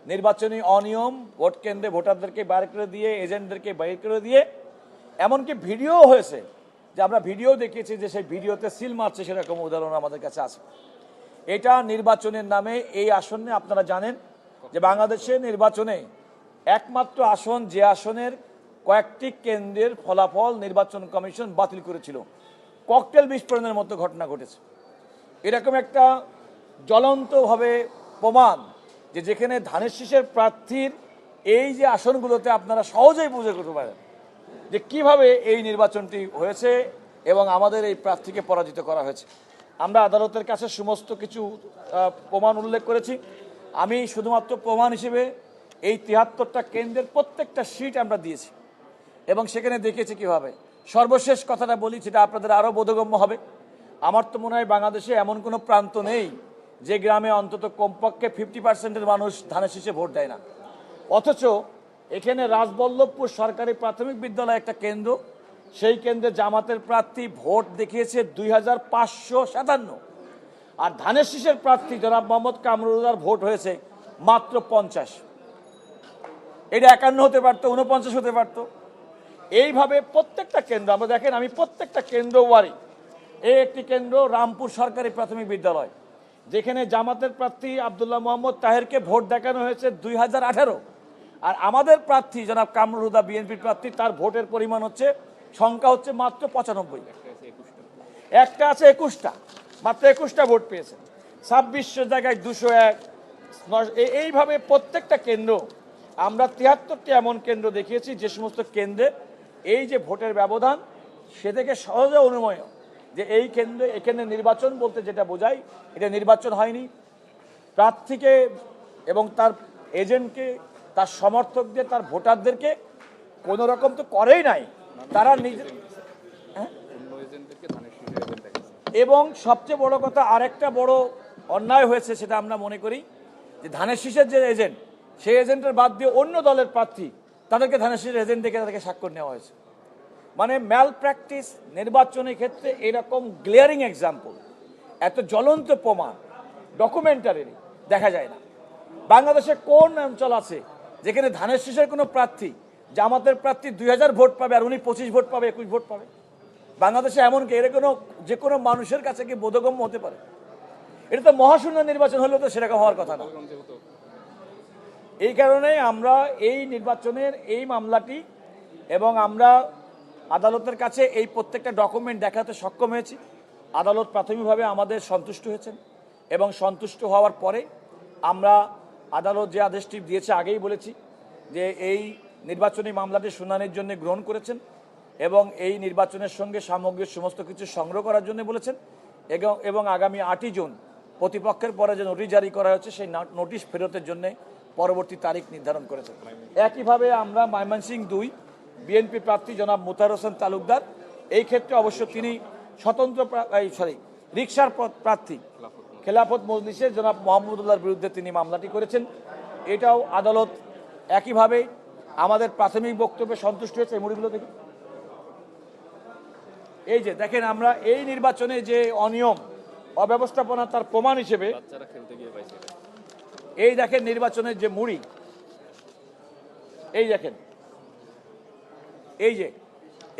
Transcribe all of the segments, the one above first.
নির্বাচনী অনিয়ম, ভোট কেন্দ্রে ভোটারদেরকে বাইর করে দিয়ে, এজেন্টদেরকে বাইর করে দিয়ে, এমনকি ভিডিও হয়েছে যে আমরা ভিডিও দেখিয়েছি যে সেই ভিডিওতে সিল মারছে, সেরকম উদাহরণ আমাদের কাছে আছে। এটা নির্বাচনের নামে এই আসনে আপনারা জানেন যে বাংলাদেশে নির্বাচনে একমাত্র আসন যে আসনের কয়েকটি কেন্দ্রের ফলাফল নির্বাচন কমিশন বাতিল করেছিল, ককটেল বিস্ফোরণের মতো ঘটনা ঘটেছে। এরকম একটা জ্বলন্তভাবে প্রমাণ যে যেখানে ধানের শীষের প্রার্থীর এই যে আসনগুলোতে আপনারা সহজেই বুঝে করতে পারেন যে কিভাবে এই নির্বাচনটি হয়েছে এবং আমাদের এই প্রার্থীকে পরাজিত করা হয়েছে। আমরা আদালতের কাছে সমস্ত কিছু প্রমাণ উল্লেখ করেছি। আমি শুধুমাত্র প্রমাণ হিসেবে এই ৭৩টা কেন্দ্রের প্রত্যেকটা সিট আমরা দিয়েছি এবং সেখানে দেখিয়েছি কীভাবে। সর্বশেষ কথাটা বলি, সেটা আপনাদের আরও বোধগম্য হবে। আমার তো মনে হয় বাংলাদেশে এমন কোনো প্রান্ত নেই যে গ্রামে অন্তত কমপক্ষে 50% মানুষ ধানের শীষে ভোট দেয় না। অথচ এখানে রাজবল্লভপুর সরকারি প্রাথমিক বিদ্যালয় একটা কেন্দ্র, সেই কেন্দ্রে জামাতের প্রার্থী ভোট দেখিয়েছে 2557, আর ধানের শীষের প্রার্থী জনাব মোহাম্মদ কামরুল ভোট হয়েছে মাত্র 50। এটা 51 হতে পারতো, 49 হতে পারতো। এইভাবে প্রত্যেকটা কেন্দ্র আমরা দেখেন, আমি প্রত্যেকটা কেন্দ্র ওয়ারি। এই একটি কেন্দ্র রামপুর সরকারি প্রাথমিক বিদ্যালয়, যেখানে জামাতের প্রার্থী আব্দুল্লাহ মোহাম্মদ তাহেরকে ভোট দেখানো হয়েছে 2018, আর আমাদের প্রার্থী জনাব কামরুল হুদা বিএনপির প্রার্থী, তার ভোটের পরিমাণ হচ্ছে, সংখ্যা হচ্ছে মাত্র 95। একটা আছে 21টা, মাত্র 21টা ভোট পেয়েছে। 2600 জায়গায় 201। এইভাবে প্রত্যেকটা কেন্দ্র আমরা 73টি এমন কেন্দ্র দেখিয়েছি যে সমস্ত কেন্দ্রে এই যে ভোটের ব্যবধান, সে থেকে সহজে অনুমেয় যে এই কেন্দ্রে এখানে নির্বাচন বলতে যেটা বোঝায়, এটা নির্বাচন হয়নি। প্রার্থীকে এবং তার এজেন্টকে, তার সমর্থকদের, তার ভোটারদেরকে কোনো রকম তো করেই নাই, তারা নিজে। এবং সবচেয়ে বড় কথা, আরেকটা বড় অন্যায় হয়েছে, সেটা আমরা মনে করি যে ধানের শীষের যে এজেন্ট, সেই এজেন্টের বাদ দিয়ে অন্য দলের প্রার্থী, তাদেরকে ধানের শীষের এজেন্ট দেখে তাদেরকে স্বাক্ষর নেওয়া হয়েছে। মানে ম্যাল প্র্যাকটিস নির্বাচনের ক্ষেত্রে এরকম গ্লেয়ারিং এক্সাম্পল, এত জ্বলন্ত প্রমাণ ডকুমেন্টারি দেখা যায় না। বাংলাদেশে কোন অঞ্চল আছে যেখানে ধানের শীষের কোনো প্রার্থী, জামাতের প্রার্থী 2000 ভোট পাবে আর উনি 25 ভোট পাবে, 21 ভোট পাবে? বাংলাদেশে এমনকি এর কোনো যে কোনো মানুষের কাছে কি বোধগম্য হতে পারে? এটা তো মহাশূন্য নির্বাচন হলেও তো সেরকম হওয়ার কথা না। এই কারণে আমরা এই নির্বাচনের এই মামলাটি, এবং আমরা আদালতের কাছে এই প্রত্যেকটা ডকুমেন্ট দেখাতে সক্ষম হয়েছি। আদালত প্রাথমিকভাবে আমাদের সন্তুষ্ট হয়েছেন এবং সন্তুষ্ট হওয়ার পরে আমরা আদালত যে আদেশটি দিয়েছে, আগেই বলেছি যে এই নির্বাচনী মামলাটি শুনানির জন্য গ্রহণ করেছেন এবং এই নির্বাচনের সঙ্গে সামগ্রিক সমস্ত কিছু সংগ্রহ করার জন্য বলেছেন এবং আগামী 8ই জুন প্রতিপক্ষের পরে যে নোটিশ জারি করা হয়েছে, সেই নোটিশ ফেরতের জন্য পরবর্তী তারিখ নির্ধারণ করেছেন। একইভাবে আমরা ময়মনসিংহ 2 বিএনপি প্রার্থী জনাব মোতাহার হোসেন তালুকদার, এই ক্ষেত্রে অবশ্য তিনি স্বতন্ত্র রিকশার প্রার্থী খেলাফত মজলিসের জনাব মোহাম্মদুল্লাহর বিরুদ্ধে তিনি মামলাটি করেছেন। এটাও আদালত একইভাবে আমাদের প্রাথমিক বক্তব্যে সন্তুষ্ট হয়েছে। এই মুড়িগুলো দেখি, এই যে দেখেন, আমরা এই নির্বাচনে যে অনিয়ম অব্যবস্থাপনা, তার প্রমাণ হিসেবে এই দেখেন নির্বাচনের যে মুড়ি, এই দেখেন, এই যে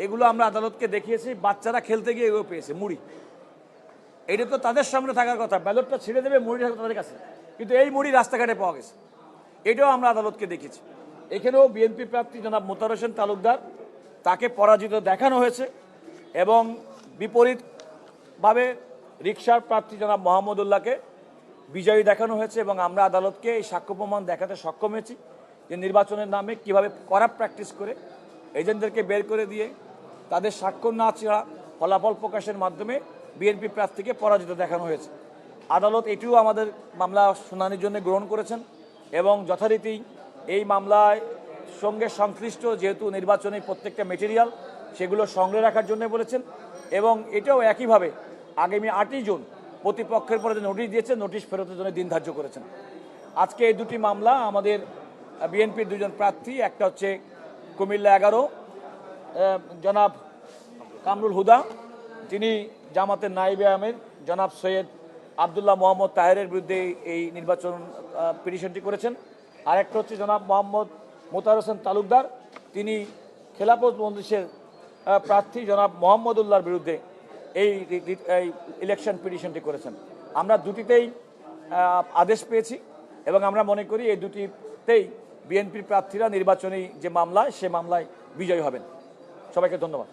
এগুলো আমরা আদালতকে দেখিয়েছি, বাচ্চারা খেলতে গিয়ে এগুলো পেয়েছে মুড়ি। এটা তো তাদের সামনে থাকার কথা, ব্যালটটা ছেড়ে দেবে, মুড়ি থাকবে তাদের কাছে, কিন্তু এই মুড়ি রাস্তাঘাটে পাওয়া গেছে। এটাও আমরা আদালতকে দেখেছি। এখানেও বিএনপি প্রার্থী জনাব মোতাহার হোসেন তালুকদার, তাকে পরাজিত দেখানো হয়েছে এবং বিপরীতভাবে রিকশার প্রার্থী জনাব মোহাম্মদুল্লাহকে বিজয়ী দেখানো হয়েছে। এবং আমরা আদালতকে এই সাক্ষ্য প্রমাণ দেখাতে সক্ষম হয়েছি যে নির্বাচনের নামে কিভাবে করাপ্ট প্র্যাকটিস করে এজেন্টদেরকে বের করে দিয়ে তাদের স্বাক্ষর না ছাড়া ফলাফল প্রকাশের মাধ্যমে বিএনপি প্রার্থীকে পরাজিত দেখানো হয়েছে। আদালত এটিও আমাদের মামলা শুনানির জন্য গ্রহণ করেছেন এবং যথারীতি এই মামলায় সঙ্গে সংশ্লিষ্ট যেহেতু নির্বাচনী প্রত্যেকটা মেটেরিয়াল, সেগুলো সংগ্রহে রাখার জন্য বলেছেন। এবং এটাও একইভাবে আগামী 8ই জুন প্রতিপক্ষের পরে যে নোটিশ দিয়েছে, নোটিশ ফেরতের জন্য দিন ধার্য করেছেন। আজকে এই দুটি মামলা আমাদের বিএনপির 2জন প্রার্থী, একটা হচ্ছে কুমিল্লা 11 জনাব কামরুল হুদা, তিনি জামাতের নায়েবে আমির জনাব সৈয়দ আবদুল্লাহ মোহাম্মদ তাহেরের বিরুদ্ধে এই নির্বাচন পিটিশনটি করেছেন। আরেকটা হচ্ছে জনাব মোহাম্মদ মোতাহার হোসেন তালুকদার, তিনি খেলাফত মজলিসের প্রার্থী জনাব মোহাম্মদুল্লাহর বিরুদ্ধে এই ইলেকশন পিটিশনটি করেছেন। আমরা দুটিতেই আদেশ পেয়েছি এবং আমরা মনে করি এই দুটিতেই বিএনপির প্রার্থীরা নির্বাচনী যে মামলা সে মামলায় বিজয়ী হবেন। সবাইকে ধন্যবাদ।